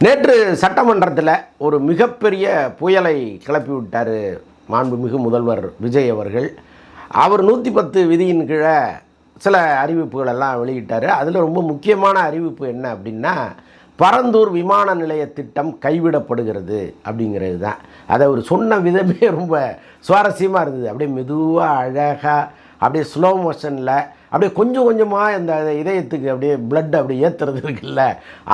நேற்று சட்டமன்றத்தில் ஒரு மிகப்பெரிய புயலை கிளப்பி விட்டார் மாண்புமிகு முதல்வர் விஜய் அவர்கள். அவர் 110 விதியின் கீழே சில அறிவிப்புகள் எல்லாம் வெளியிட்டார். அதில் ரொம்ப முக்கியமான அறிவிப்பு என்ன அப்படின்னா, பரந்தூர் விமான நிலைய திட்டம் கைவிடப்படுகிறது அப்படிங்கிறது தான். அதை அவர் சொன்ன விதமே ரொம்ப சுவாரஸ்யமாக இருந்தது. அப்படியே மெதுவாக அழகாக அப்படியே ஸ்லோ மோஷனில் அப்படியே கொஞ்சம் கொஞ்சமாக இந்த இதயத்துக்கு அப்படியே பிளட் அப்படியே ஏற்றுறது இருக்குல்ல,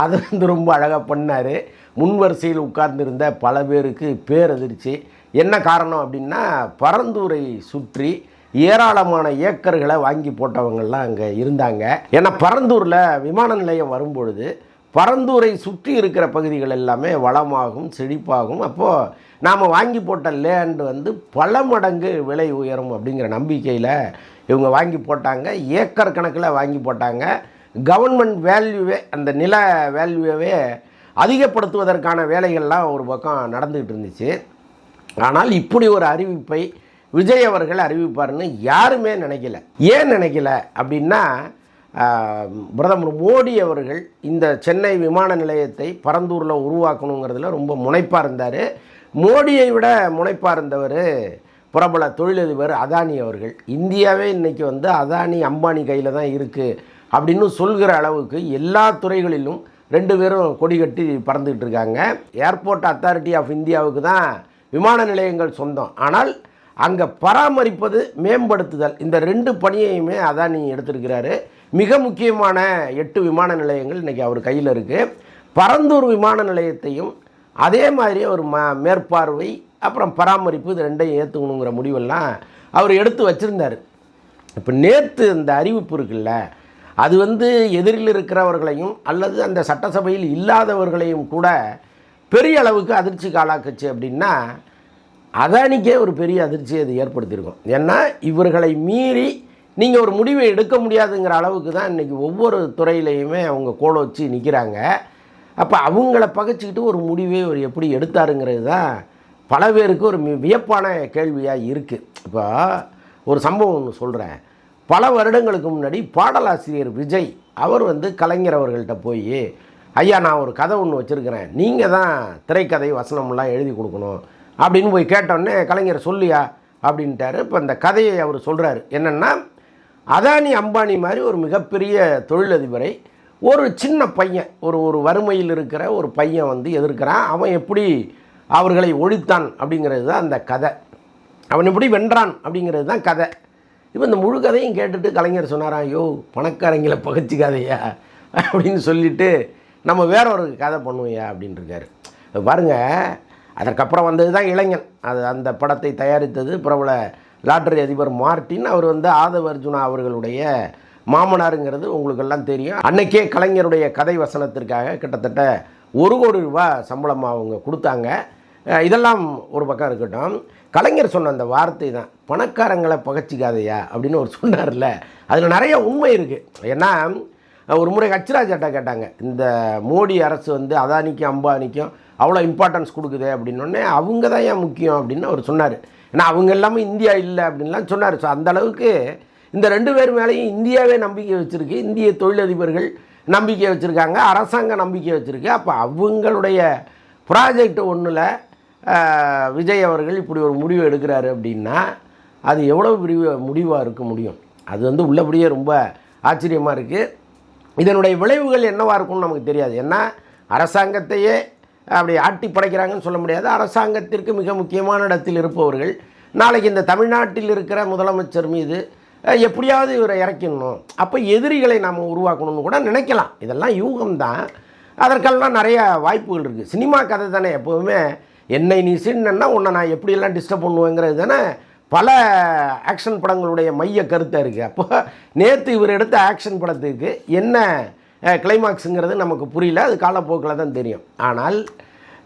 அதை வந்து ரொம்ப அழகாக பண்ணார். முன்வரிசையில் உட்கார்ந்துருந்த பல பேருக்கு பேரதிர்ச்சி. என்ன காரணம் அப்படின்னா, பரந்தூரை சுற்றி ஏராளமான ஏக்கர்களை வாங்கி போட்டவங்கள்லாம் அங்கே இருந்தாங்க. ஏன்னா பரந்தூரில் விமான நிலையம் வரும்பொழுது பரந்தூரை சுற்றி இருக்கிற பகுதிகள் எல்லாமே வளமாகும், செழிப்பாகும். அப்போது நாம் வாங்கி போட்ட லேண்டு வந்து பல மடங்கு விலை உயரும் அப்படிங்கிற நம்பிக்கையில் இவங்க வாங்கி போட்டாங்க. ஏக்கர் கணக்கில் வாங்கி போட்டாங்க. கவர்மெண்ட் வேல்யூவே, அந்த நில வேல்யூவே அதிகப்படுத்துவதற்கான வேலைகள்லாம் ஒரு பக்கம் நடந்துக்கிட்டு இருந்துச்சு. ஆனால் இப்படி ஒரு அறிவிப்பை விஜய் அவர்கள் அறிவிப்பார்னு யாருமே நினைக்கல. ஏன் நினைக்கல அப்படின்னா, பிரதமர் மோடி அவர்கள் இந்த சென்னை விமான நிலையத்தை பரந்தூரில் உருவாக்கணுங்கிறதுல ரொம்ப முனைப்பாக இருந்தார். மோடியை விட முனைப்பாக இருந்தவர் பிரபல தொழிலதிபர் அதானி அவர்கள். இந்தியாவே இன்றைக்கி வந்து அதானி அம்பானி கையில் தான் இருக்குது அப்படின்னு சொல்கிற அளவுக்கு எல்லா துறைகளிலும் 2 பேரும் கொடி கட்டி பறந்துக்கிட்டு இருக்காங்க. ஏர்போர்ட் அத்தாரிட்டி ஆஃப் இந்தியாவுக்கு தான் விமான நிலையங்கள் சொந்தம். ஆனால் அங்கே பராமரிப்பது, மேம்படுத்துதல், இந்த 2 பணியையுமே அதானி எடுத்திருக்கிறாரு. மிக முக்கியமான 8 விமான நிலையங்கள் இன்றைக்கி அவர் கையில் இருக்குது. பரந்தூர் விமான நிலையத்தையும் அதே மாதிரி ஒரு மேற்பார்வை அப்புறம் பராமரிப்பு, இது 2ஐயும் ஏற்றுக்கணுங்கிற முடிவெல்லாம் அவர் எடுத்து வச்சுருந்தார். இப்போ நேற்று இந்த அறிவிப்பு இருக்குல்ல, அது வந்து எதிரில் இருக்கிறவர்களையும் அல்லது அந்த சட்டசபையில் இல்லாதவர்களையும் கூட பெரிய அளவுக்கு அதிர்ச்சிக்கு ஆளாக்குச்சு. அப்படின்னா அதானிக்கே ஒரு பெரிய அதிர்ச்சியை அது ஏற்படுத்தியிருக்கும். ஏன்னா இவர்களை மீறி நீங்கள் ஒரு முடிவை எடுக்க முடியாதுங்கிற அளவுக்கு தான் இன்றைக்கி ஒவ்வொரு துறையிலையுமே அவங்க கோல வச்சு நிற்கிறாங்க. அப்போ அவங்கள பகைச்சிக்கிட்டு ஒரு முடிவை ஒரு எப்படி எடுத்தாருங்கிறது தான் பல பேருக்கு ஒரு வியப்பான கேள்வியாக இருக்குது. இப்போ ஒரு சம்பவம் ஒன்று சொல்கிறேன். பல வருடங்களுக்கு முன்னாடி பாடலாசிரியர் விஜய் அவர் வந்து கலைஞர் அவர்கள்ட்ட போய், ஐயா நான் ஒரு கதை ஒன்று வச்சுருக்கிறேன், நீங்கள் தான் திரைக்கதை வசனம்லாம் எழுதி கொடுக்கணும் அப்படின்னு போய் கேட்டோடனே கலைஞர் சொல்லியா அப்படின்ட்டார். இப்போ இந்த கதையை அவர் சொல்கிறாரு. என்னென்னா, அதானி அம்பானி மாதிரி ஒரு மிகப்பெரிய தொழிலதிபரை ஒரு சின்ன பையன், ஒரு வறுமையில் இருக்கிற ஒரு பையன் வந்து எதிர்க்கிறான். அவன் எப்படி அவர்களை ஒழித்தான் அப்படிங்கிறது தான் அந்த கதை. அவன் எப்படி வென்றான் அப்படிங்கிறது தான் கதை. இப்போ இந்த முழு கதையும் கேட்டுட்டு கலைஞர் சொன்னாராம், ஐயோ பணக்காரங்களை பகைச்சிக்காதையா அப்படின்னு சொல்லிவிட்டு நம்ம வேற ஒரு கதை பண்ணுவோயா அப்படின்ட்டுருக்காரு. பாருங்கள், அதற்கப்புறம் வந்தது தான் இளைஞன். அந்த படத்தை தயாரித்தது பிரபல லாட்டரி அதிபர் மார்ட்டின். அவர் வந்து ஆதவ அர்ஜுனா அவர்களுடைய மாமனாருங்கிறது உங்களுக்கெல்லாம் தெரியும். அன்னைக்கே கலைஞருடைய கதை வசனத்திற்காக கிட்டத்தட்ட 1 கோடி ரூபாய் சம்பளம் அவங்க கொடுத்தாங்க. இதெல்லாம் ஒரு பக்கம் இருக்கட்டும், கலைஞர் சொன்ன அந்த வார்த்தை தான், பணக்காரங்களை பகைச்சிக்காதையா அப்படின்னு ஒரு சொன்னார்ல, அதில் நிறைய உண்மை இருக்குது. ஏன்னா ஒரு முறை ஹச்ராஜாட்டா கேட்டாங்க, இந்த மோடி அரசு வந்து அதானிக்கும் அம்பானிக்கும் அவ்வளோ இம்பார்ட்டன்ஸ் கொடுக்குது அப்படின்னோடனே அவங்க தான் ஏன் முக்கியம் அப்படின்னு அவர் சொன்னார். ஏன்னா அவங்க எல்லாமே இந்தியா இல்லை அப்படின்லாம் சொன்னார். ஸோ அந்த அளவுக்கு இந்த 2 பேர் மேலேயும் இந்தியாவே நம்பிக்கை வச்சுருக்கு, இந்திய தொழிலதிபர்கள் நம்பிக்கை வச்சுருக்காங்க, அரசாங்கம் நம்பிக்கை வச்சுருக்கு. அப்போ அவங்களுடைய ப்ராஜெக்ட் ஒன்றில் விஜய் அவர்கள் இப்படி ஒரு முடிவு எடுக்கிறாரு அப்படின்னா அது எவ்வளோ முடிவாக இருக்க முடியும்? அது வந்து உள்ளபடியே ரொம்ப ஆச்சரியமாக இருக்குது. இதனுடைய விளைவுகள் என்னவாக இருக்கும்னு நமக்கு தெரியாது. ஏன்னா அரசாங்கத்தையே அப்படி ஆட்டி படைக்கிறாங்கன்னு சொல்ல முடியாது. அரசாங்கத்திற்கு மிக முக்கியமான இடத்தில் இருப்பவர்கள் நாளைக்கு இந்த தமிழ்நாட்டில் இருக்கிற முதலமைச்சர் மீது எப்படியாவது இவரை இறக்கணும், அப்போ எதிரிகளை நாம் உருவாக்கணும்னு கூட நினைக்கலாம். இதெல்லாம் யூகம்தான். அதற்கெல்லாம் நிறைய வாய்ப்புகள் இருக்குது. சினிமா கதை தானே, எப்போவுமே என்னை நீ சீன்னா உன்னை நான் எப்படியெல்லாம் டிஸ்டர்ப் பண்ணுவேங்கிறது தானே பல ஆக்ஷன் படங்களுடைய மைய கருத்தாக இருக்குது. அப்போ நேற்று இவர் எடுத்த ஆக்ஷன் படத்துக்கு என்ன கிளைமாக்ஸுங்கிறது நமக்கு புரியல, அது காலப்போக்கில் தான் தெரியும். ஆனால்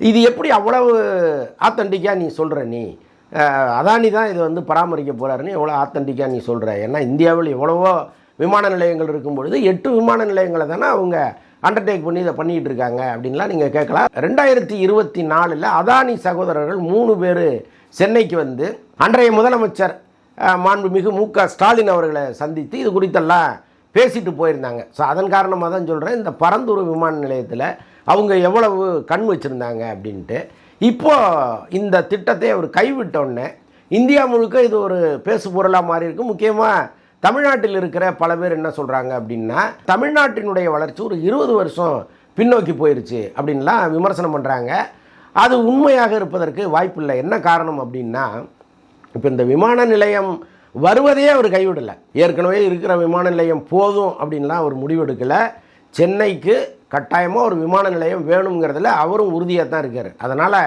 இது எப்படி அவ்வளவு ஆத்தன்டிக்காக நீ சொல்கிற? நீ அதானி தான் இதை வந்து பராமரிக்க போகிறாருன்னு எவ்வளோ ஆத்தன்டிக்காக நீ சொல்கிற? ஏன்னா இந்தியாவில் எவ்வளவோ விமான நிலையங்கள் இருக்கும்பொழுது 8 விமான நிலையங்களை தானே அவங்க அண்டர்டேக் பண்ணி இதை பண்ணிகிட்டு இருக்காங்க அப்படின்லாம் நீங்கள் கேட்கலாம். 2024 அதானி சகோதரர்கள் 3 பேர் சென்னைக்கு வந்து அன்றைய முதலமைச்சர் மாண்புமிகு மு.க. ஸ்டாலின் அவர்களை சந்தித்து இது குறித்தெல்லாம் பேசிட்டு போயிருந்தாங்க. ஸோ அதன் காரணமாக தான் சொல்கிறேன், இந்த பரந்தூர் விமான நிலையத்தில் அவங்க எவ்வளவு கண் வச்சுருந்தாங்க அப்படின்ட்டு. இப்போது இந்த திட்டத்தை அவர் கைவிட்டோன்னே இந்தியா முழுக்க இது ஒரு பேசு பொருளாக மாறி இருக்கு. முக்கியமாக தமிழ்நாட்டில் இருக்கிற பல பேர் என்ன சொல்கிறாங்க அப்படின்னா, தமிழ்நாட்டினுடைய வளர்ச்சி ஒரு 20 வருஷம் பின்னோக்கி போயிடுச்சு அப்படின்லாம் விமர்சனம் பண்ணுறாங்க. அது உண்மையாக இருப்பதற்கு வாய்ப்பில்லை. என்ன காரணம் அப்படின்னா, இப்போ இந்த விமான நிலையம் வருவதே அவர் கைவிடலை. ஏற்கனவே இருக்கிற விமான நிலையம் போதும் அப்படின்லாம் அவர் முடிவெடுக்கலை. சென்னைக்கு கட்டாயமாக ஒரு விமான நிலையம் வேணுங்கிறதுல அவரும் உறுதியாக தான் இருக்கார். அதனால்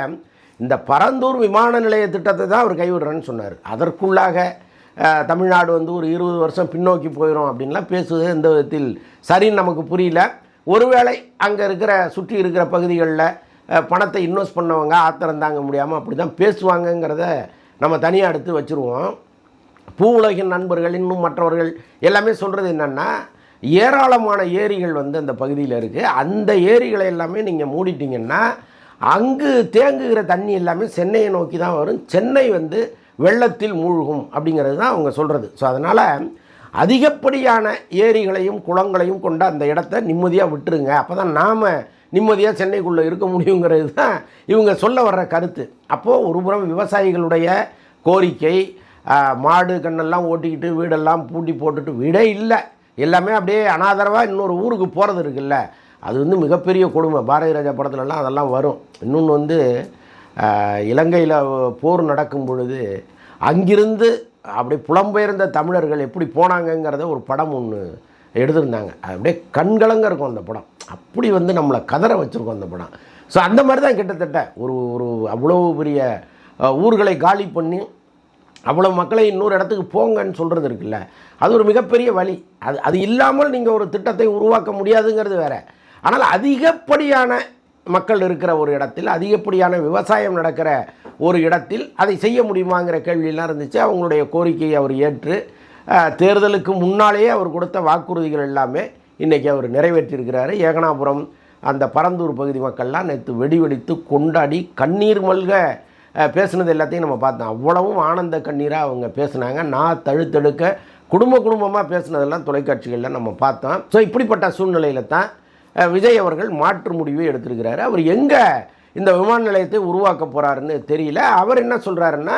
இந்த பரந்தூர் விமான நிலைய திட்டத்தை தான் அவர் கைவிடுறேன்னு சொன்னார். அதற்குள்ளாக தமிழ்நாடு வந்து ஒரு 20 வருஷம் பின்னோக்கி போயிடும் அப்படின்லாம் பேசுவது எந்த விதத்தில் சரின்னு நமக்கு புரியல. ஒருவேளை அங்கே இருக்கிற சுற்றி இருக்கிற பகுதிகளில் பணத்தை இன்வெஸ்ட் பண்ணவங்க ஆத்திரம் தாங்க முடியாமல் அப்படி தான் பேசுவாங்கங்கிறத நம்ம தனியாக எடுத்து வச்சுருவோம். பூ உலகின் நண்பர்கள் இன்னும் மற்றவர்கள் எல்லாமே சொல்கிறது என்னென்னா, ஏராளமான ஏரிகள் வந்து அந்த பகுதியில் இருக்குது. அந்த ஏரிகளை எல்லாமே நீங்கள் மூடிட்டிங்கன்னா அங்கு தேங்குகிற தண்ணி எல்லாமே சென்னையை நோக்கி தான் வரும். சென்னை வந்து வெள்ளத்தில் மூழ்கும் அப்படிங்கிறது தான் அவங்க சொல்கிறது. ஸோ அதனால் அதிகப்படியான ஏரிகளையும் குளங்களையும் கொண்ட அந்த இடத்த நிம்மதியாக விட்டுருங்க. அப்போ தான் நாம் நிம்மதியாக சென்னைக்குள்ளே இருக்க முடியுங்கிறது தான் இவங்க சொல்ல வர்ற கருத்து. அப்போது ஒருபுறம் விவசாயிகளுடைய கோரிக்கை, மாடு கண்ணெல்லாம் ஓட்டிக்கிட்டு வீடெல்லாம் பூட்டி போட்டுட்டு வீடே இல்லை, எல்லாமே அப்படியே அனாதரவாக இன்னொரு ஊருக்கு போகிறது இருக்குல்ல, அது வந்து மிகப்பெரிய கொடுமை. பாரதி ராஜா படத்துலலாம் அதெல்லாம் வரும். இன்னொன்று வந்து இலங்கையில் போர் நடக்கும் பொழுது அங்கிருந்து அப்படியே புலம்பெயர்ந்த தமிழர்கள் எப்படி போனாங்கங்கிறத ஒரு படம் ஒன்று எடுத்திருந்தாங்க. அது அப்படியே கண்கலங்க இருக்கும் அந்த படம். அப்படி வந்து நம்மளை கதற வச்சுருக்கோம் அந்த படம். ஸோ அந்த மாதிரி தான் கிட்டத்தட்ட ஒரு அவ்வளோ பெரிய ஊர்களை காலி பண்ணி அவ்வளோ மக்களை இன்னொரு இடத்துக்கு போங்கன்னு சொல்கிறது இருக்குல்ல, அது ஒரு மிகப்பெரிய வழி. அது இல்லாமல் நீங்கள் ஒரு திட்டத்தை உருவாக்க முடியாதுங்கிறது வேறு. ஆனால் அதிகப்படியான மக்கள் இருக்கிற ஒரு இடத்தில், அதிகப்படியான விவசாயம் நடக்கிற ஒரு இடத்தில் அதை செய்ய முடியுமாங்கிற கேள்வியெல்லாம் இருந்துச்சு. அவங்களுடைய கோரிக்கையை அவர் ஏற்று தேர்தலுக்கு முன்னாலேயே அவர் கொடுத்த வாக்குறுதிகள் எல்லாமே இன்றைக்கி அவர் நிறைவேற்றியிருக்கிறாரு. ஏகனாபுரம் அந்த பரந்தூர் பகுதி மக்கள்லாம் நேற்று வெடிவெடித்து கொண்டாடி கண்ணீர் மல்க பேசுனது எல்லாத்தையும் நம்ம பார்த்தோம். அவ்வளவும் ஆனந்த கண்ணீராக அவங்க பேசுனாங்க. நான் தழுத்தெடுக்க குடும்பமாக பேசுனதெல்லாம் தொலைக்காட்சிகளில் நம்ம பார்த்தோம். ஸோ இப்படிப்பட்ட சூழ்நிலையில் தான் விஜய் அவர்கள் மாற்று முடிவை எடுத்திருக்கிறாரு. அவர் எங்கே இந்த விமான நிலையத்தை உருவாக்க போகிறாருன்னு தெரியல. அவர் என்ன சொல்கிறாருன்னா,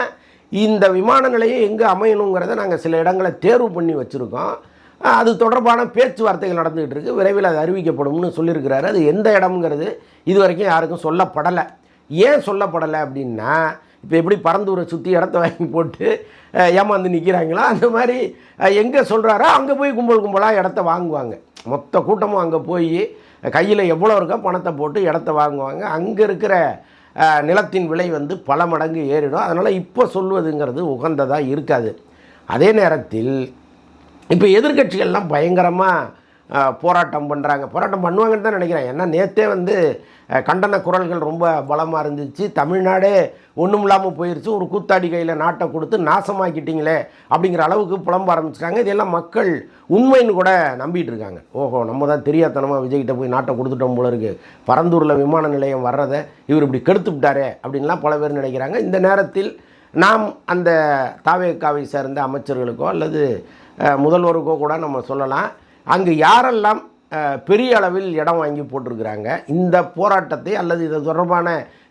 இந்த விமான நிலையம் எங்கே அமையணுங்கிறத நாங்கள் சில இடங்களை தேர்வு பண்ணி வச்சுருக்கோம், அது தொடர்பான பேச்சுவார்த்தைகள் நடந்துகிட்டு இருக்குது, விரைவில் அது அறிவிக்கப்படும்னு சொல்லியிருக்கிறாரு. அது எந்த இடம்ங்கிறது இது வரைக்கும் யாருக்கும் சொல்லப்படலை. ஏன் சொல்லப்படலை அப்படின்னா, இப்போ எப்படி பரந்தூரை சுற்றி இடத்த வாங்கி போட்டு ஏமாந்து நிற்கிறாங்களோ அந்த மாதிரி எங்கே சொல்கிறாரோ அங்கே போய் கும்பலாக இடத்த வாங்குவாங்க. மொத்த கூட்டமும் அங்கே போய் கையில் எவ்வளோ இருக்கோ பணத்தை போட்டு இடத்த வாங்குவாங்க. அங்கே இருக்கிற நிலத்தின் விலை வந்து பல மடங்கு ஏறிடும். அதனால் இப்போ சொல்வதுங்கிறது உகந்ததாக இருக்காது. அதே நேரத்தில் இப்போ எதிர்க்கட்சிகள்லாம் பயங்கரமாக போராட்டம் பண்ணுறாங்க. போராட்டம் பண்ணுவாங்கன்னு தான் நினைக்கிறேன். ஏன்னா நேற்றே வந்து கண்டன குரல்கள் ரொம்ப பலமாக இருந்துச்சு. தமிழ்நாடே ஒன்றும் இல்லாமல் போயிடுச்சு, ஒரு கூத்தாடி கையில் நாட்டை கொடுத்து நாசமாக்கிட்டீங்களே அப்படிங்கிற அளவுக்கு புலம்ப ஆரம்பிச்சிட்டாங்க. இதெல்லாம் மக்கள் உண்மைன்னு கூட நம்பிட்டு இருக்காங்க. ஓஹோ, நம்ம தான் தெரியாதனமாக விஜய்கிட்ட போய் நாட்டை கொடுத்துட்டோம் போல இருக்குது, பரந்தூரில் விமான நிலையம் வர்றதை இவர் இப்படி கெடுத்து விட்டாரே அப்படின்லாம் பல பேர் நினைக்கிறாங்க. இந்த நேரத்தில் நாம் அந்த தாவேகாவை சேர்ந்த அமைச்சர்களுக்கோ அல்லது முதல்வருக்கோ கூட நம்ம சொல்லலாம், அங்கு யாரெல்லாம் பெரிய அளவில் இடம் வாங்கி போட்டிருக்கிறாங்க, இந்த போராட்டத்தை அல்லது இது தொடர்பான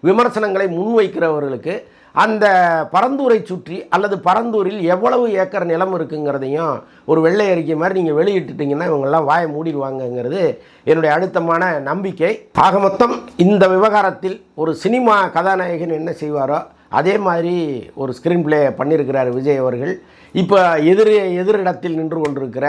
விமர்சனங்களை முன்வைக்கிறவர்களுக்கு அந்த பரந்தூரை சுற்றி அல்லது பரந்தூரில் எவ்வளவு ஏக்கர் நிலம் இருக்குங்கிறதையும் ஒரு வெள்ளை அறிக்கை மாதிரி நீங்கள் வெளியிட்டுட்டிங்கன்னா இவங்கெல்லாம் வாயை மூடிடுவாங்கங்கிறது என்னுடைய அழுத்தமான நம்பிக்கை. ஆக மொத்தம் இந்த விவகாரத்தில் ஒரு சினிமா கதாநாயகன் என்ன செய்வாரோ அதே மாதிரி ஒரு ஸ்க்ரீன் பிளே பண்ணியிருக்கிறார் விஜய் அவர்கள். இப்போ எதிரிடத்தில் நின்று கொண்டிருக்கிற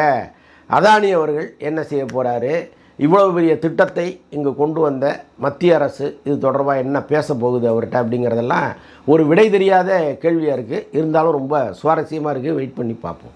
அதானி அவர்கள் என்ன செய்ய போகிறாரு, இவ்வளவு பெரிய திட்டத்தை இங்கு கொண்டு வந்த மத்திய அரசு இது தொடர்பாக என்ன பேச போகுது அவர்கிட்ட அப்படிங்கிறதெல்லாம் ஒரு விடை தெரியாத கேள்வியாக இருக்குது. இருந்தாலும் ரொம்ப சுவாரஸ்யமாக இருக்குது. வெயிட் பண்ணி பார்ப்போம்.